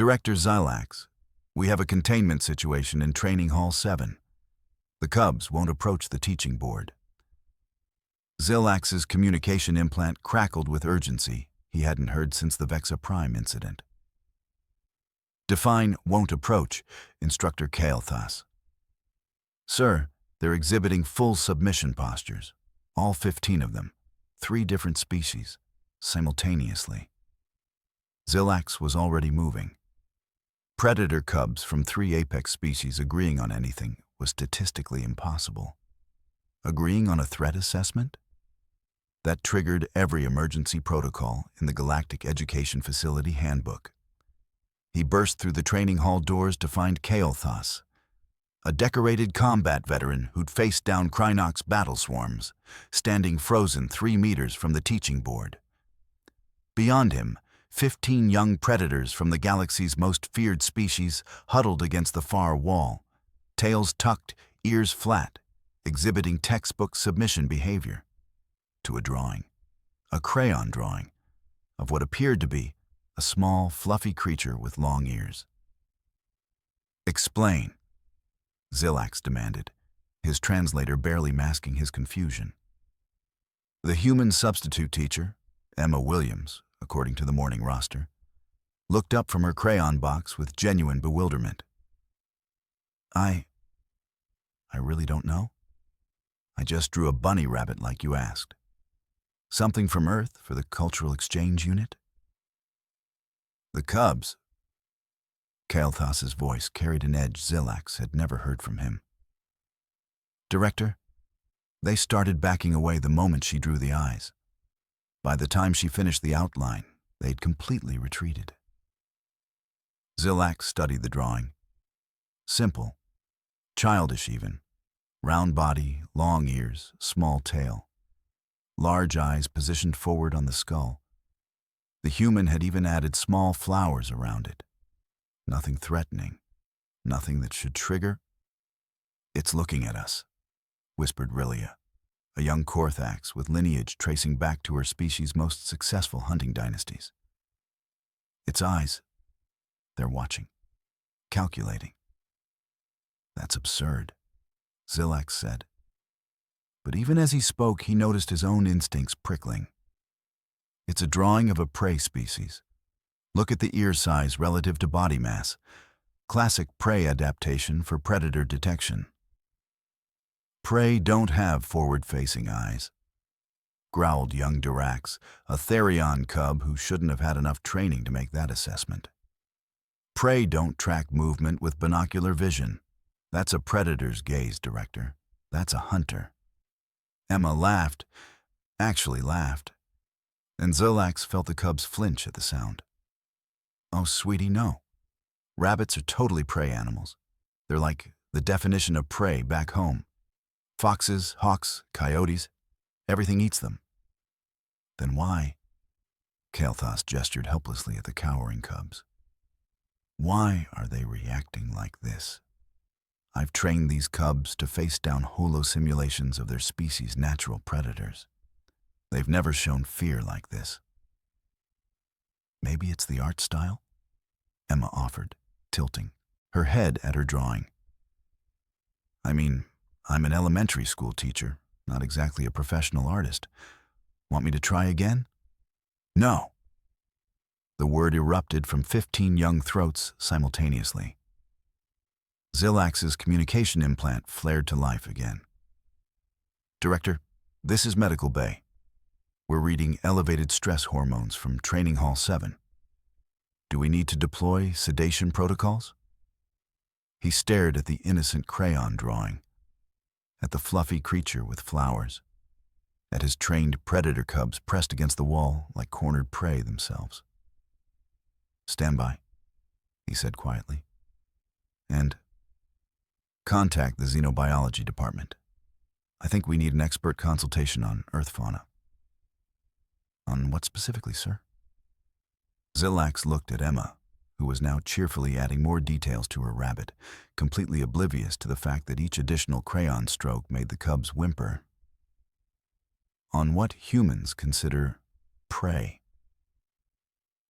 Director Zylax, we have a containment situation in Training Hall 7. The cubs won't approach the teaching board. Zylax's communication implant crackled with urgency he hadn't heard since the Vexa Prime incident. Define won't approach, Instructor Kael'thas. Sir, they're exhibiting full submission postures, all 15 of them, 3 different species, simultaneously. Zylax was already moving. Predator cubs from 3 apex species agreeing on anything was statistically impossible. Agreeing on a threat assessment? That triggered every emergency protocol in the Galactic Education Facility Handbook. He burst through the training hall doors to find Kael'thas, a decorated combat veteran who'd faced down Krynox battle swarms, standing frozen 3 meters from the teaching board. Beyond him, 15 young predators from the galaxy's most feared species huddled against the far wall, tails tucked, ears flat, exhibiting textbook submission behavior. To a drawing, a crayon drawing, of what appeared to be a small, fluffy creature with long ears. Explain, Zylax demanded, his translator barely masking his confusion. The human substitute teacher, Emma Williams, according to the morning roster, looked up from her crayon box with genuine bewilderment. I really don't know. I just drew a bunny rabbit like you asked. Something from Earth for the cultural exchange unit? The cubs. Kael'thas's voice carried an edge Zylax had never heard from him. Director, they started backing away the moment she drew the eyes. By the time she finished the outline, they'd completely retreated. Zylax studied the drawing. Simple, childish even. Round body, long ears, small tail. Large eyes positioned forward on the skull. The human had even added small flowers around it. Nothing threatening. Nothing that should trigger. It's looking at us, whispered Rilia, a young Korthax with lineage tracing back to her species' most successful hunting dynasties. Its eyes, they're watching, calculating. That's absurd, Zylax said. But even as he spoke, he noticed his own instincts prickling. It's a drawing of a prey species. Look at the ear size relative to body mass. Classic prey adaptation for predator detection. Prey don't have forward-facing eyes, growled young Durax, a Therion cub who shouldn't have had enough training to make that assessment. Prey don't track movement with binocular vision. That's a predator's gaze, Director. That's a hunter. Emma laughed, actually laughed, and Zylax felt the cubs flinch at the sound. Oh, sweetie, no. Rabbits are totally prey animals. They're like the definition of prey back home. Foxes, hawks, coyotes, everything eats them. Then why? Kael'thas gestured helplessly at the cowering cubs. Why are they reacting like this? I've trained these cubs to face down holo-simulations of their species' natural predators. They've never shown fear like this. Maybe it's the art style? Emma offered, tilting, her head at her drawing. I mean, I'm an elementary school teacher, not exactly a professional artist. Want me to try again? No. The word erupted from 15 young throats simultaneously. Zylax's communication implant flared to life again. Director, this is Medical Bay. We're reading elevated stress hormones from Training Hall 7. Do we need to deploy sedation protocols? He stared at the innocent crayon drawing, at the fluffy creature with flowers, at his trained predator cubs pressed against the wall like cornered prey themselves. Stand by, he said quietly. And contact the xenobiology department. I think we need an expert consultation on Earth fauna. On what specifically, sir? Zylax looked at Emma, who was now cheerfully adding more details to her rabbit, completely oblivious to the fact that each additional crayon stroke made the cubs whimper. On what humans consider prey.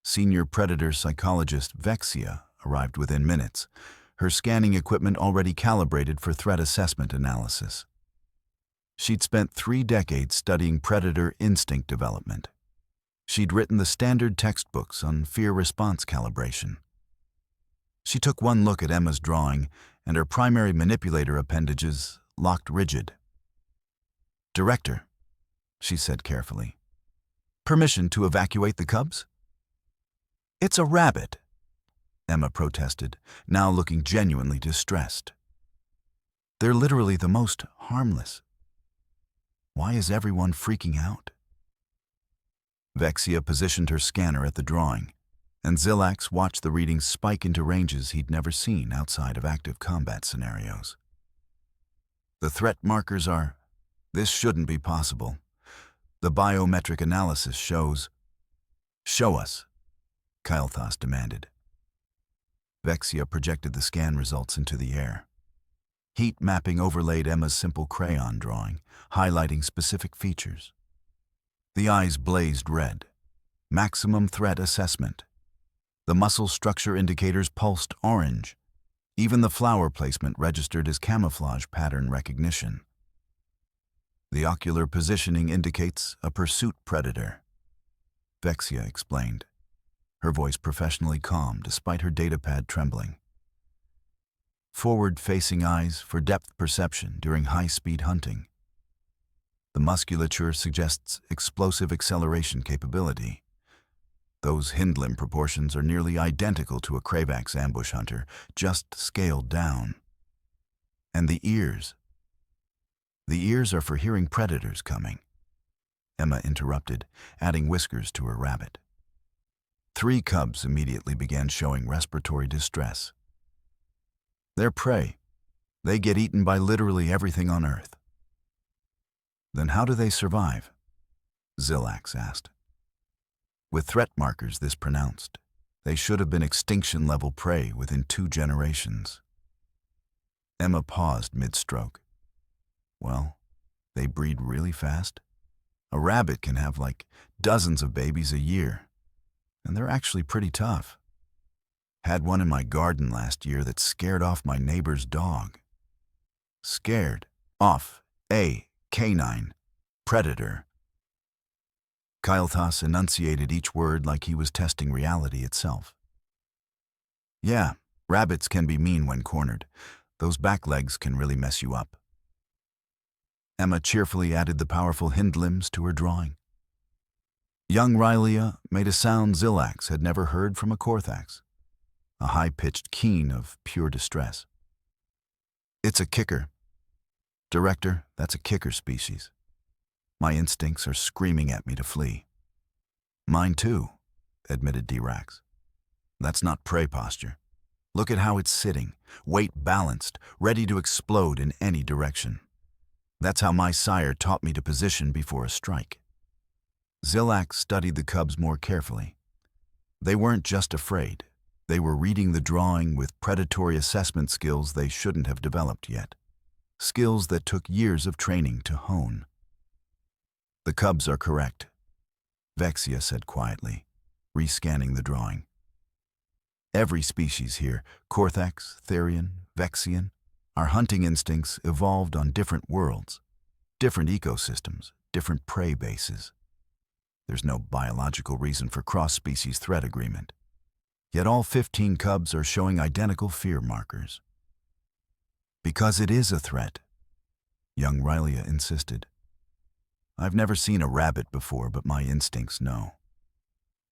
Senior predator psychologist Vexia arrived within minutes, her scanning equipment already calibrated for threat assessment analysis. She'd spent 3 decades studying predator instinct development. She'd written the standard textbooks on fear response calibration. She took one look at Emma's drawing, and her primary manipulator appendages locked rigid. "Director," she said carefully, "permission to evacuate the cubs?" "It's a rabbit," Emma protested, now looking genuinely distressed. "They're literally the most harmless. Why is everyone freaking out?" Vexia positioned her scanner at the drawing, and Zillax watched the readings spike into ranges he'd never seen outside of active combat scenarios. "The threat markers are... This shouldn't be possible. The biometric analysis shows..." "Show us," Kael'thas demanded. Vexia projected the scan results into the air. Heat mapping overlaid Emma's simple crayon drawing, highlighting specific features. The eyes blazed red. Maximum threat assessment. The muscle structure indicators pulsed orange. Even the flower placement registered as camouflage pattern recognition. The ocular positioning indicates a pursuit predator, Vexia explained, her voice professionally calm despite her datapad trembling. Forward-facing eyes for depth perception during high-speed hunting. The musculature suggests explosive acceleration capability. Those hind limb proportions are nearly identical to a Kravax ambush hunter, just scaled down. And the ears. The ears are for hearing predators coming, Emma interrupted, adding whiskers to her rabbit. 3 cubs immediately began showing respiratory distress. They're prey. They get eaten by literally everything on Earth. Then how do they survive? Zillax asked. With threat markers this pronounced, they should have been extinction-level prey within 2 generations. Emma paused mid-stroke. Well, they breed really fast. A rabbit can have like dozens of babies a year, and they're actually pretty tough. Had one in my garden last year that scared off my neighbor's dog. Scared off a canine predator. Kael'thas enunciated each word like he was testing reality itself. Yeah, rabbits can be mean when cornered. Those back legs can really mess you up. Emma cheerfully added the powerful hind limbs to her drawing. Young Rylea made a sound Zillax had never heard from a Korthax, a high-pitched keen of pure distress. It's a kicker. Director, that's a kicker species. My instincts are screaming at me to flee. Mine too, admitted Dirax. That's not prey posture. Look at how it's sitting, weight balanced, ready to explode in any direction. That's how my sire taught me to position before a strike. Zillax studied the cubs more carefully. They weren't just afraid. They were reading the drawing with predatory assessment skills they shouldn't have developed yet. Skills that took years of training to hone. The cubs are correct, Vexia said quietly, rescanning the drawing. Every species here, Korthax, Therian, Vexian, our hunting instincts evolved on different worlds, different ecosystems, different prey bases. There's no biological reason for cross-species threat agreement. Yet all 15 cubs are showing identical fear markers. Because it is a threat, young Rylea insisted. I've never seen a rabbit before, but my instincts know.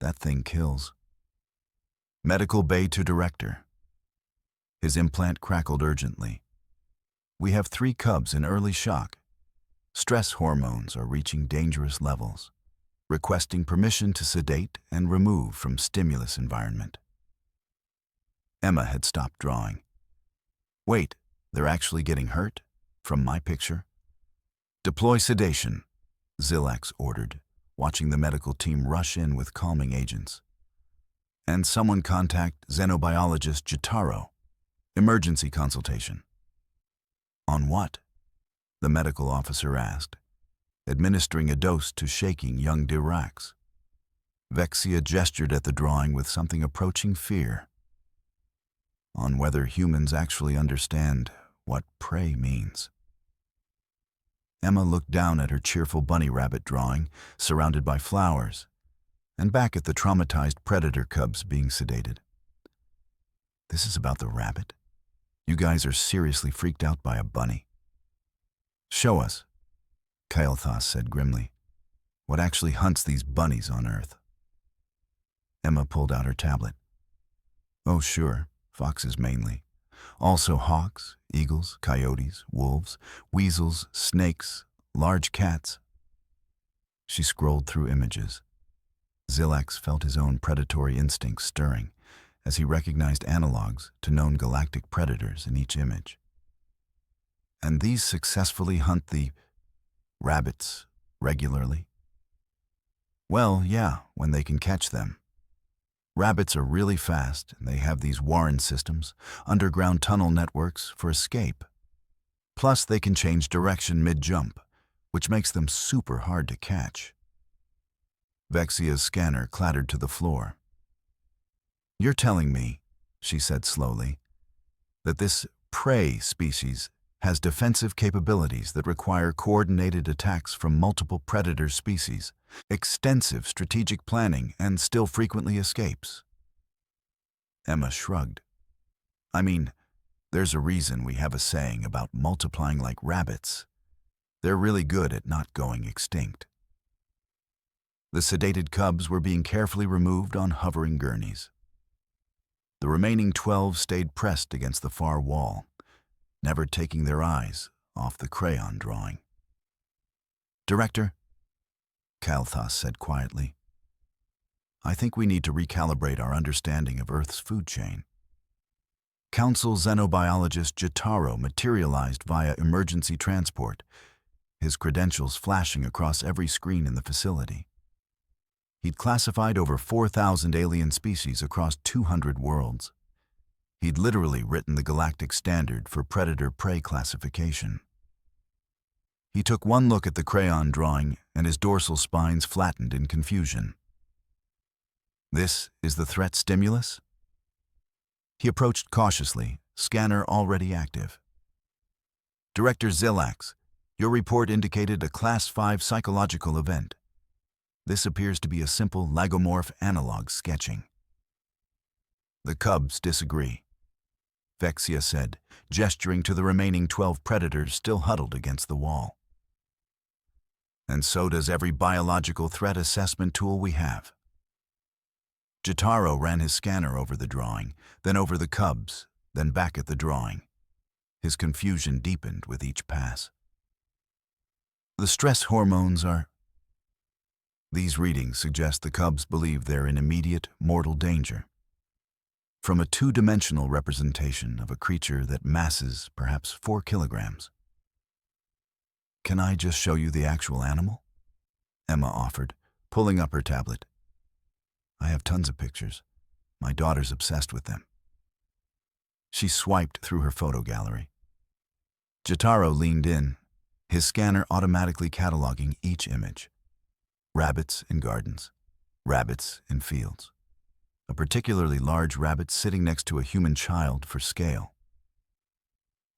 That thing kills. Medical bay to director. His implant crackled urgently. We have 3 cubs in early shock. Stress hormones are reaching dangerous levels, requesting permission to sedate and remove from stimulus environment. Emma had stopped drawing. Wait, they're actually getting hurt? From my picture? Deploy sedation, Zillax ordered, watching the medical team rush in with calming agents. And someone contact xenobiologist Jitaro. Emergency consultation. On what? The medical officer asked, administering a dose to shaking young Dirax. Vexia gestured at the drawing with something approaching fear, on whether humans actually understand what prey means. Emma looked down at her cheerful bunny rabbit drawing, surrounded by flowers, and back at the traumatized predator cubs being sedated. This is about the rabbit? You guys are seriously freaked out by a bunny. Show us, Kael'thas said grimly. What actually hunts these bunnies on Earth? Emma pulled out her tablet. Oh, sure, foxes mainly. Also hawks, eagles, coyotes, wolves, weasels, snakes, large cats. She scrolled through images. Zilax felt his own predatory instincts stirring as he recognized analogs to known galactic predators in each image. And these successfully hunt the rabbits regularly? Well, yeah, when they can catch them. Rabbits are really fast, and they have these warren systems, underground tunnel networks for escape. Plus, they can change direction mid-jump, which makes them super hard to catch. Vexia's scanner clattered to the floor. You're telling me, she said slowly, that this prey species has defensive capabilities that require coordinated attacks from multiple predator species, extensive strategic planning, and still frequently escapes? Emma shrugged. I mean, there's a reason we have a saying about multiplying like rabbits. They're really good at not going extinct. The sedated cubs were being carefully removed on hovering gurneys. The remaining 12 stayed pressed against the far wall, never taking their eyes off the crayon drawing. Director, Kael'thas said quietly, I think we need to recalibrate our understanding of Earth's food chain. Council xenobiologist Jotaro materialized via emergency transport, his credentials flashing across every screen in the facility. He'd classified over 4,000 alien species across 200 worlds. He'd literally written the galactic standard for predator-prey classification. He took one look at the crayon drawing, and his dorsal spines flattened in confusion. This is the threat stimulus? He approached cautiously, scanner already active. Director Zilax, your report indicated a Class 5 psychological event. This appears to be a simple lagomorph analog sketching. The cubs disagree, Vexia said, gesturing to the remaining 12 predators still huddled against the wall. And so does every biological threat assessment tool we have. Jotaro ran his scanner over the drawing, then over the cubs, then back at the drawing. His confusion deepened with each pass. The stress hormones are... These readings suggest the cubs believe they're in immediate, mortal danger. From a two-dimensional representation of a creature that masses perhaps 4 kilograms. Can I just show you the actual animal? Emma offered, pulling up her tablet. I have tons of pictures. My daughter's obsessed with them. She swiped through her photo gallery. Jotaro leaned in, his scanner automatically cataloging each image. Rabbits in gardens, rabbits in fields. A particularly large rabbit sitting next to a human child for scale.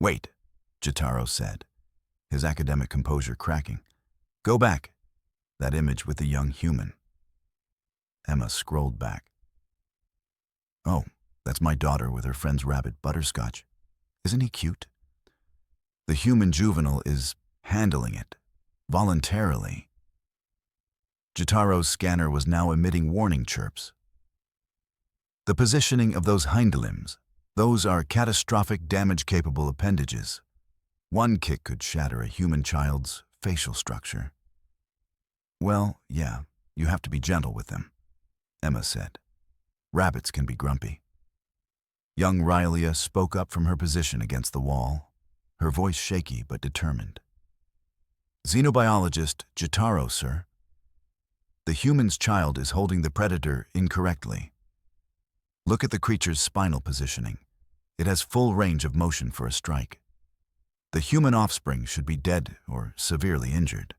Wait, Jotaro said, his academic composure cracking. Go back. That image with the young human. Emma scrolled back. Oh, that's my daughter with her friend's rabbit Butterscotch. Isn't he cute? The human juvenile is handling it, voluntarily. Jotaro's scanner was now emitting warning chirps. The positioning of those hind limbs, those are catastrophic damage-capable appendages. One kick could shatter a human child's facial structure. Well, yeah, you have to be gentle with them, Emma said. Rabbits can be grumpy. Young Rylia spoke up from her position against the wall, her voice shaky but determined. Xenobiologist Jotaro, sir. The human's child is holding the predator incorrectly. Look at the creature's spinal positioning. It has full range of motion for a strike. The human offspring should be dead or severely injured.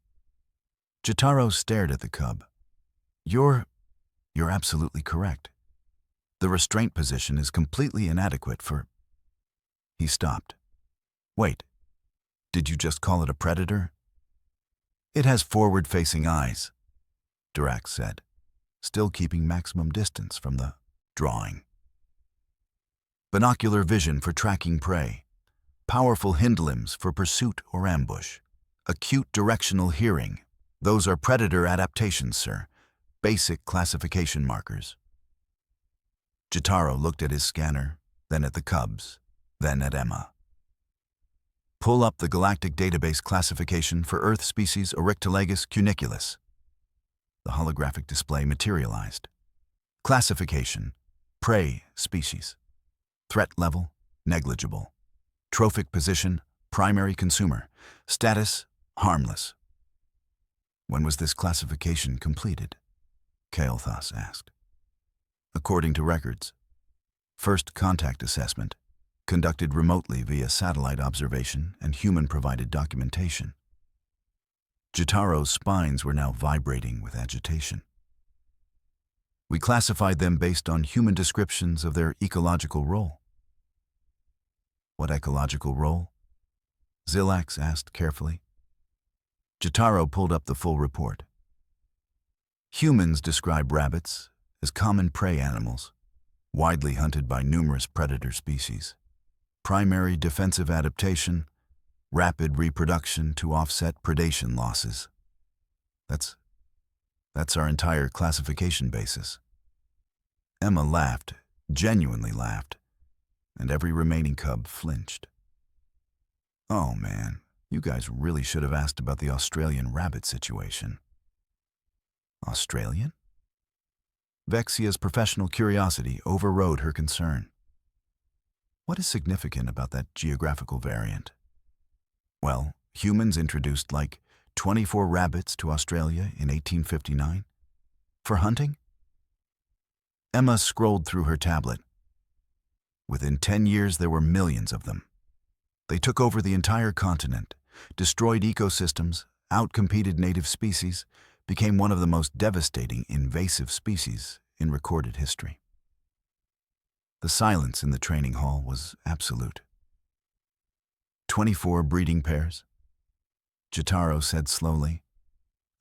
Jotaro stared at the cub. You're... You're absolutely correct. The restraint position is completely inadequate for... He stopped. Wait, did you just call it a predator? It has forward-facing eyes, Dirac said, still keeping maximum distance from the drawing. Binocular vision for tracking prey, powerful hind limbs for pursuit or ambush, acute directional hearing. Those are predator adaptations, sir. Basic classification markers. Jotaro looked at his scanner, then at the cubs, then at Emma. Pull up the galactic database classification for Earth species Oryctolagus cuniculus. The holographic display materialized. Classification: prey species. Threat level: negligible. Trophic position: primary consumer. Status: harmless. When was this classification completed? Kael'thas asked. According to records, first contact assessment, conducted remotely via satellite observation and human-provided documentation. Jotaro's spines were now vibrating with agitation. We classified them based on human descriptions of their ecological role. What ecological role? Zilax asked carefully. Jotaro pulled up the full report. Humans describe rabbits as common prey animals, widely hunted by numerous predator species. Primary defensive adaptation, rapid reproduction to offset predation losses. That's our entire classification basis. Emma laughed, genuinely laughed, and every remaining cub flinched. Oh man, you guys really should have asked about the Australian rabbit situation. Australian? Vexia's professional curiosity overrode her concern. What is significant about that geographical variant? Well, humans introduced like 24 rabbits to Australia in 1859. For hunting? Emma scrolled through her tablet. Within 10 years, there were millions of them. They took over the entire continent, destroyed ecosystems, outcompeted native species, became one of the most devastating invasive species in recorded history. The silence in the training hall was absolute. 24 breeding pairs, Jotaro said slowly,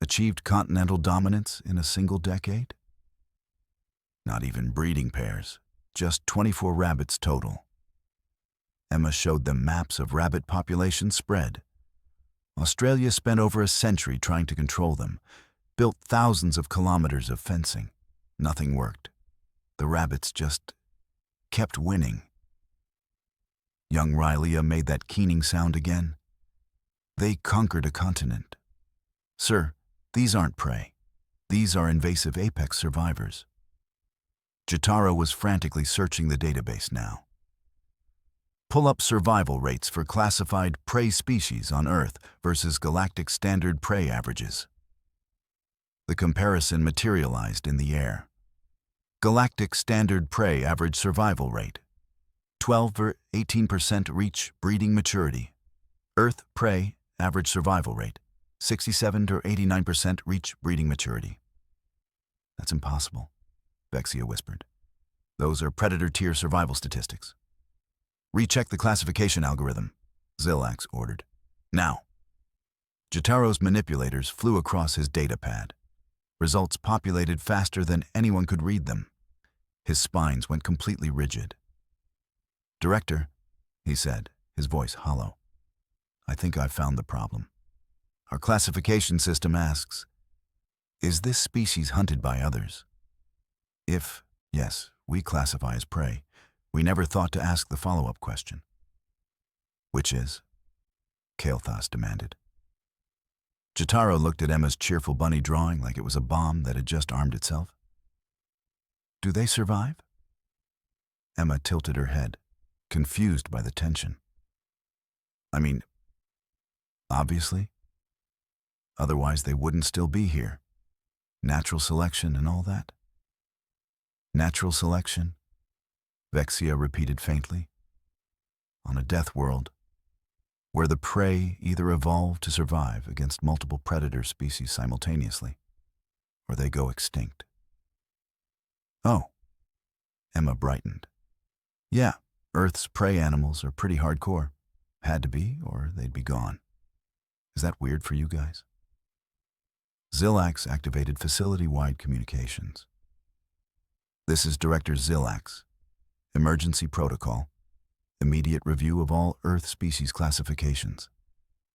achieved continental dominance in a single decade? Not even breeding pairs, just 24 rabbits total. Emma showed them maps of rabbit population spread. Australia spent over a century trying to control them, built thousands of kilometers of fencing. Nothing worked. The rabbits just kept winning. Young Rylea made that keening sound again. They conquered a continent. Sir, these aren't prey. These are invasive apex survivors. Jotaro was frantically searching the database now. Pull up survival rates for classified prey species on Earth versus galactic standard prey averages. The comparison materialized in the air. Galactic standard prey average survival rate: 12 or 18% reach breeding maturity. Earth prey average survival rate: 67 to 89% reach breeding maturity. That's impossible, Vexia whispered. Those are predator-tier survival statistics. Recheck the classification algorithm, Zilax ordered. Now. Jotaro's manipulators flew across his data pad. Results populated faster than anyone could read them. His spines went completely rigid. Director, he said, his voice hollow. I think I've found the problem. Our classification system asks, is this species hunted by others? If, yes, we classify as prey, we never thought to ask the follow-up question. Which is? Kael'thas demanded. Jotaro looked at Emma's cheerful bunny drawing like it was a bomb that had just armed itself. Do they survive? Emma tilted her head, confused by the tension. I mean, obviously. Otherwise they wouldn't still be here. Natural selection and all that. Natural selection, Vexia repeated faintly. On a death world, where the prey either evolve to survive against multiple predator species simultaneously, or they go extinct. Oh, Emma brightened. Yeah, Earth's prey animals are pretty hardcore. Had to be, or they'd be gone. Is that weird for you guys? Zillax activated facility-wide communications. This is Director Zillax. Emergency protocol. Immediate review of all Earth species classifications.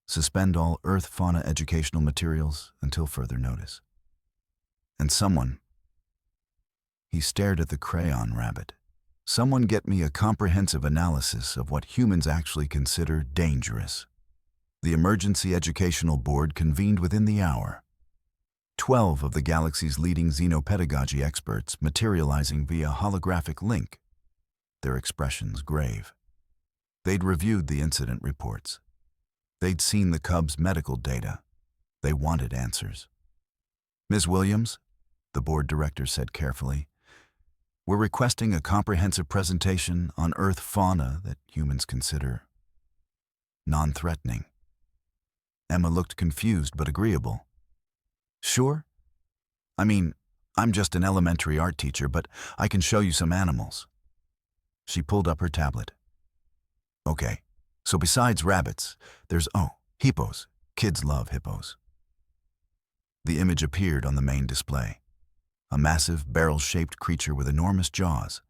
Suspend all Earth fauna educational materials until further notice. And someone, he stared at the crayon rabbit. Someone get me a comprehensive analysis of what humans actually consider dangerous. The Emergency Educational Board convened within the hour. 12 of the galaxy's leading xenopedagogy experts materializing via holographic link, their expressions grave. They'd reviewed the incident reports. They'd seen the cubs' medical data. They wanted answers. Ms. Williams, the board director said carefully, we're requesting a comprehensive presentation on Earth fauna that humans consider non-threatening. Emma looked confused but agreeable. Sure? I mean, I'm just an elementary art teacher, but I can show you some animals. She pulled up her tablet. Okay, so besides rabbits, there's, hippos. Kids love hippos. The image appeared on the main display. A massive, barrel-shaped creature with enormous jaws.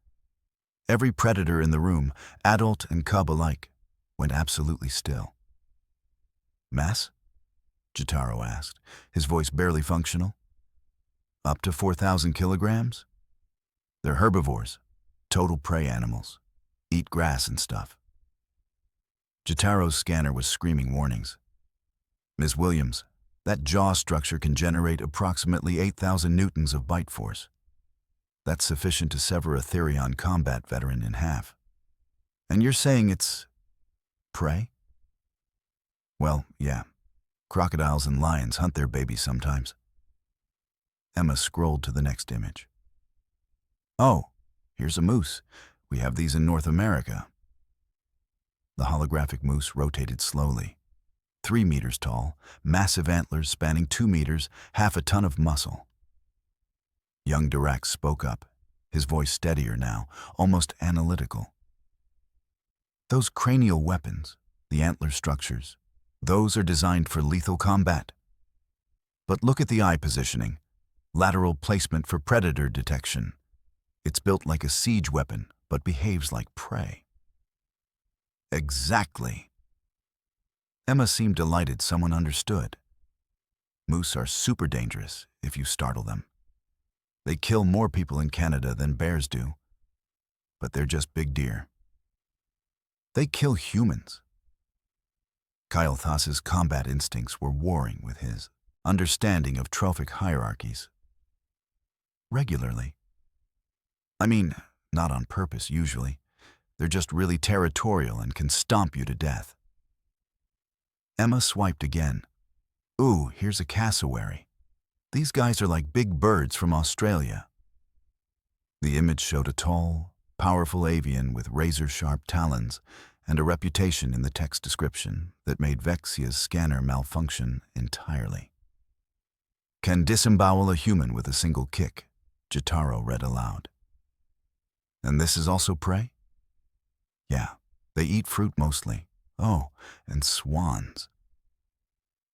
Every predator in the room, adult and cub alike, went absolutely still. Mass? Jotaro asked, his voice barely functional. Up to 4,000 kilograms? They're herbivores, total prey animals. Eat grass and stuff. Jotaro's scanner was screaming warnings. Ms. Williams, that jaw structure can generate approximately 8,000 newtons of bite force. That's sufficient to sever a Therion combat veteran in half. And you're saying it's prey? Well, yeah. Crocodiles and lions hunt their babies sometimes. Emma scrolled to the next image. Oh, here's a moose. We have these in North America. The holographic moose rotated slowly. 3 meters tall, massive antlers spanning 2 meters, half a ton of muscle. Young Dirac spoke up, his voice steadier now, almost analytical. Those cranial weapons, the antler structures, those are designed for lethal combat. But look at the eye positioning, lateral placement for predator detection. It's built like a siege weapon, but behaves like prey. Exactly. Emma seemed delighted someone understood. Moose are super dangerous if you startle them. They kill more people in Canada than bears do, but they're just big deer. They kill humans. Kyle Thas's combat instincts were warring with his understanding of trophic hierarchies. Regularly. I mean, not on purpose usually. They're just really territorial and can stomp you to death. Emma swiped again. Ooh, here's a cassowary. These guys are like big birds from Australia. The image showed a tall, powerful avian with razor-sharp talons and a reputation in the text description that made Vexia's scanner malfunction entirely. Can disembowel a human with a single kick, Jotaro read aloud. And this is also prey? Yeah, they eat fruit mostly. Oh, and swans.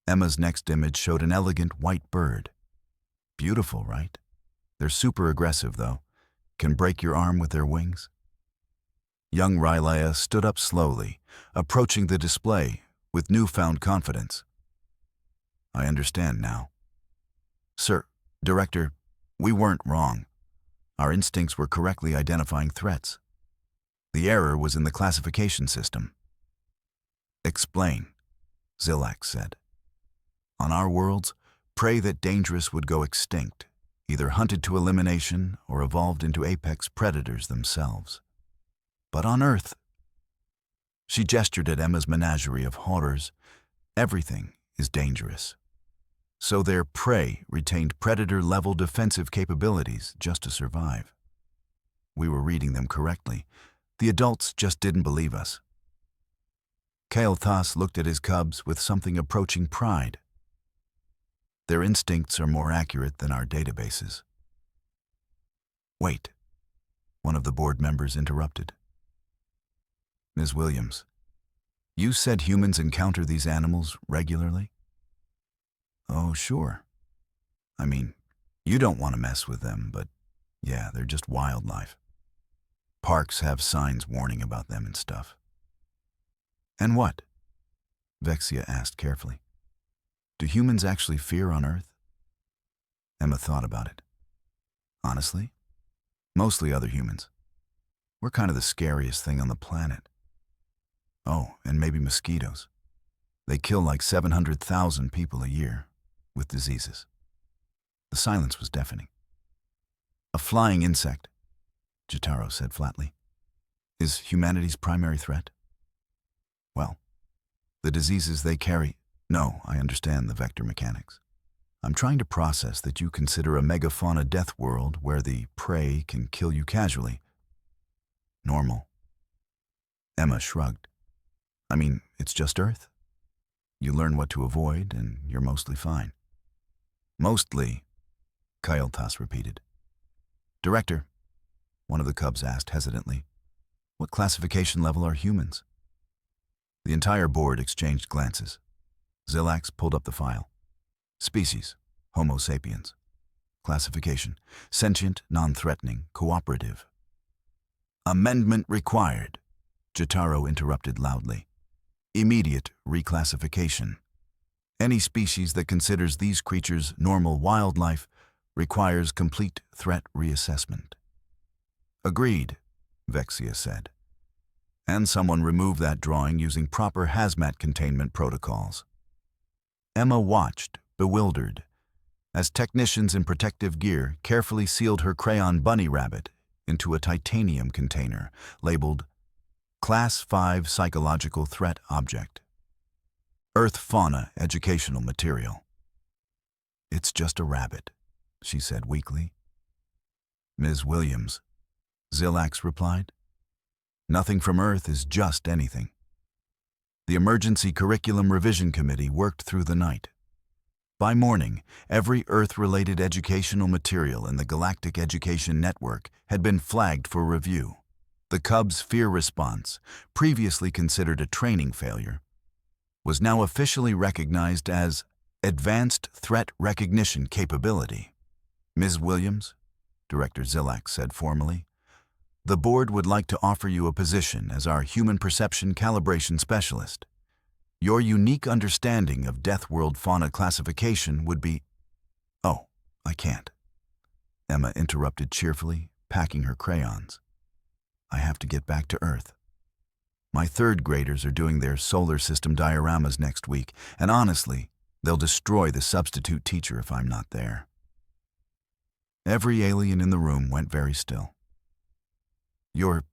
Emma's next image showed an elegant white bird. Beautiful, right? They're super aggressive, though. Can break your arm with their wings. Young Rylea stood up slowly, approaching the display with newfound confidence. I understand now. Sir, Director, we weren't wrong. Our instincts were correctly identifying threats. The error was in the classification system. Explain, Zillax said. On our worlds, prey that dangerous would go extinct, either hunted to elimination or evolved into apex predators themselves. But on Earth, she gestured at Emma's menagerie of horrors, everything is dangerous. So their prey retained predator-level defensive capabilities just to survive. We were reading them correctly. The adults just didn't believe us. Kale Thas looked at his cubs with something approaching pride. Their instincts are more accurate than our databases. Wait, one of the board members interrupted. Ms. Williams, you said humans encounter these animals regularly? Oh, sure. I mean, you don't want to mess with them, but yeah, they're just wildlife. Parks have signs warning about them and stuff. And what? Vexia asked carefully. Do humans actually fear on Earth? Emma thought about it. Honestly, mostly other humans. We're kind of the scariest thing on the planet. Oh, and maybe mosquitoes. They kill like 700,000 people a year with diseases. The silence was deafening. A flying insect, Jotaro said flatly, is humanity's primary threat. Well, the diseases they carry. No, I understand the vector mechanics. I'm trying to process that you consider a megafauna death world where the prey can kill you casually normal. Emma shrugged. I mean, it's just Earth. You learn what to avoid, and you're mostly fine. Mostly, Kailtas repeated. Director, one of the cubs asked hesitantly, what classification level are humans? The entire board exchanged glances. Zilax pulled up the file. Species, Homo sapiens. Classification, sentient, non-threatening, cooperative. Amendment required, Jotaro interrupted loudly. Immediate reclassification. Any species that considers these creatures normal wildlife requires complete threat reassessment. Agreed, Vexia said. And someone remove that drawing using proper hazmat containment protocols. Emma watched, bewildered, as technicians in protective gear carefully sealed her crayon bunny rabbit into a titanium container labeled Class 5 Psychological Threat Object. Earth Fauna Educational Material. It's just a rabbit, she said weakly. Ms. Williams, Zilax replied. Nothing from Earth is just anything. The Emergency Curriculum Revision Committee worked through the night. By morning, every Earth-related educational material in the Galactic Education Network had been flagged for review. The Cubs' fear response, previously considered a training failure, was now officially recognized as Advanced Threat Recognition Capability. Ms. Williams, Director Zilax said formally, the board would like to offer you a position as our Human Perception Calibration Specialist. Your unique understanding of Death World fauna classification would be... Oh, I can't. Emma interrupted cheerfully, packing her crayons. I have to get back to Earth. My third graders are doing their solar system dioramas next week, and honestly, they'll destroy the substitute teacher if I'm not there. Every alien in the room went very still. Your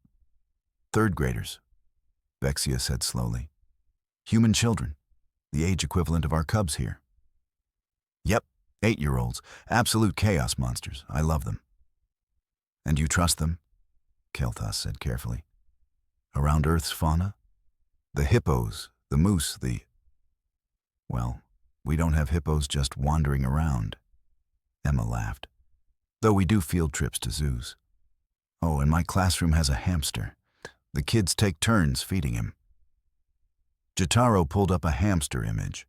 third graders, Vexia said slowly. Human children, the age equivalent of our cubs here. Yep, 8-year-olds, absolute chaos monsters. I love them. And you trust them? Kailtas said carefully. Around Earth's fauna? The hippos, the moose, Well, we don't have hippos just wandering around. Emma laughed. Though we do field trips to zoos. Oh, and my classroom has a hamster. The kids take turns feeding him. Jotaro pulled up a hamster image.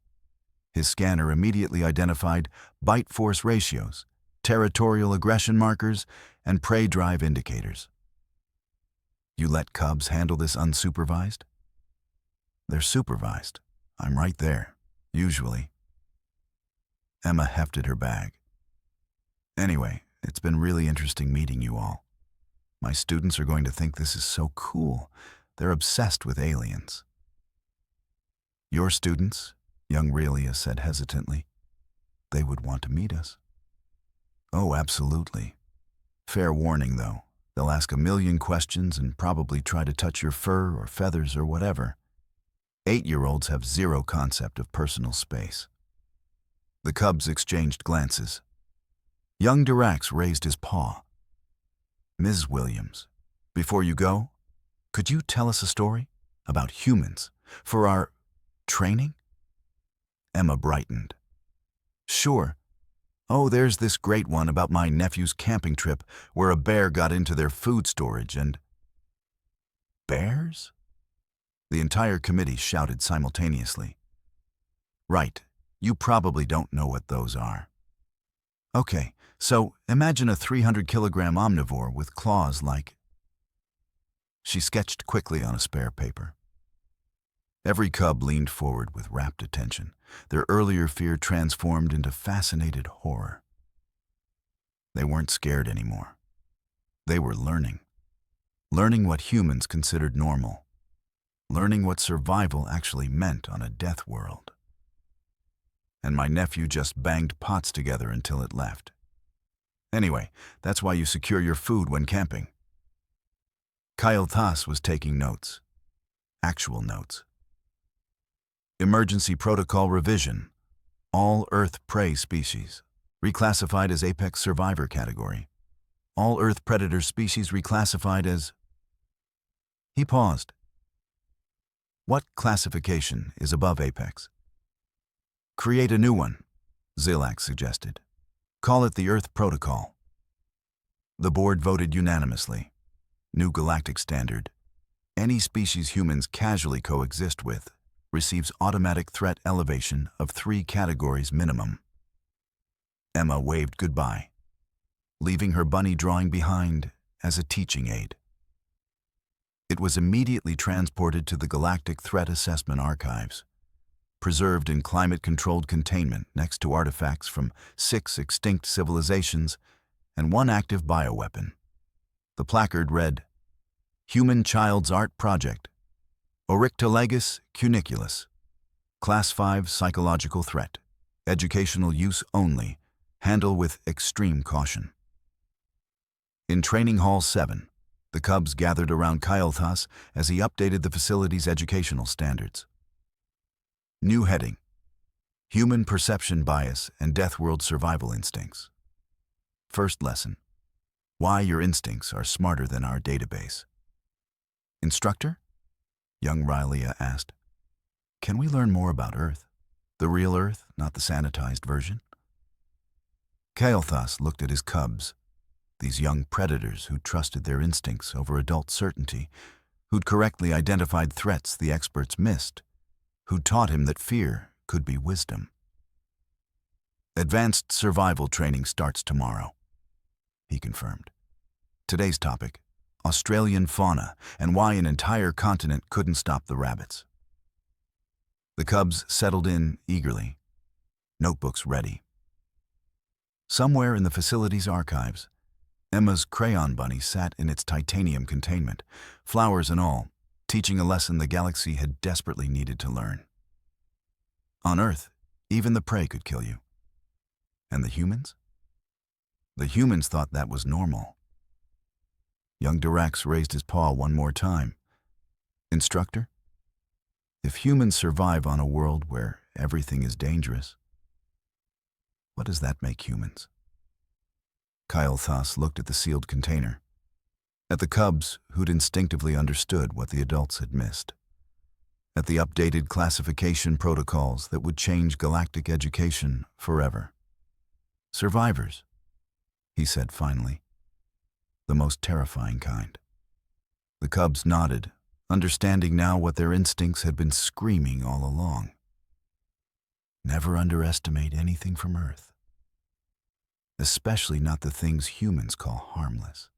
His scanner immediately identified bite force ratios, territorial aggression markers, and prey drive indicators. You let cubs handle this unsupervised? They're supervised. I'm right there, usually. Emma hefted her bag. Anyway, it's been really interesting meeting you all. My students are going to think this is so cool. They're obsessed with aliens. Your students, young Relia said hesitantly. They would want to meet us. Oh, absolutely. Fair warning, though. They'll ask a million questions and probably try to touch your fur or feathers or whatever. 8-year-olds have zero concept of personal space. The cubs exchanged glances. Young Dirax raised his paw. Ms. Williams, before you go, could you tell us a story about humans for our training? Emma brightened. Sure. Oh, there's this great one about my nephew's camping trip where a bear got into their food storage and... Bears? The entire committee shouted simultaneously. Right, you probably don't know what those are. Okay, so imagine a 300-kilogram omnivore with claws like... She sketched quickly on a spare paper. Every cub leaned forward with rapt attention, their earlier fear transformed into fascinated horror. They weren't scared anymore. They were learning. Learning what humans considered normal. Learning what survival actually meant on a death world. And my nephew just banged pots together until it left. Anyway, that's why you secure your food when camping. Kyle Thas was taking notes. Actual notes. Emergency Protocol Revision. All Earth prey species. Reclassified as Apex Survivor category. All Earth predator species reclassified as... He paused. What classification is above Apex? Create a new one, Zilak suggested. Call it the Earth Protocol. The board voted unanimously. New galactic standard. Any species humans casually coexist with receives automatic threat elevation of 3 categories minimum. Emma waved goodbye, leaving her bunny drawing behind as a teaching aid. It was immediately transported to the Galactic Threat Assessment Archives, preserved in climate-controlled containment next to artifacts from 6 extinct civilizations and 1 active bioweapon. The placard read, Human Child's Art Project, Oryctolagus cuniculus, Class 5 Psychological Threat, Educational Use Only, Handle with Extreme Caution. In Training Hall 7, the cubs gathered around Kyle Thas as he updated the facility's educational standards. New heading, Human Perception Bias and Death World Survival Instincts. First lesson, why your instincts are smarter than our database. Instructor? Young Rylia asked. Can we learn more about Earth? The real Earth, not the sanitized version? Kael'thas looked at his cubs, these young predators who trusted their instincts over adult certainty, who'd correctly identified threats the experts missed, who'd taught him that fear could be wisdom. Advanced survival training starts tomorrow, he confirmed. Today's topic, Australian fauna and why an entire continent couldn't stop the rabbits. The cubs settled in eagerly, notebooks ready. Somewhere in the facility's archives, Emma's crayon bunny sat in its titanium containment, flowers and all, teaching a lesson the galaxy had desperately needed to learn. On Earth, even the prey could kill you. And the humans? The humans thought that was normal. Young Dirax raised his paw one more time. Instructor? If humans survive on a world where everything is dangerous, what does that make humans? Kyle Thas looked at the sealed container, at the cubs who'd instinctively understood what the adults had missed, at the updated classification protocols that would change galactic education forever. Survivors, he said finally. The most terrifying kind. The cubs nodded, understanding now what their instincts had been screaming all along. Never underestimate anything from Earth. Especially not the things humans call harmless.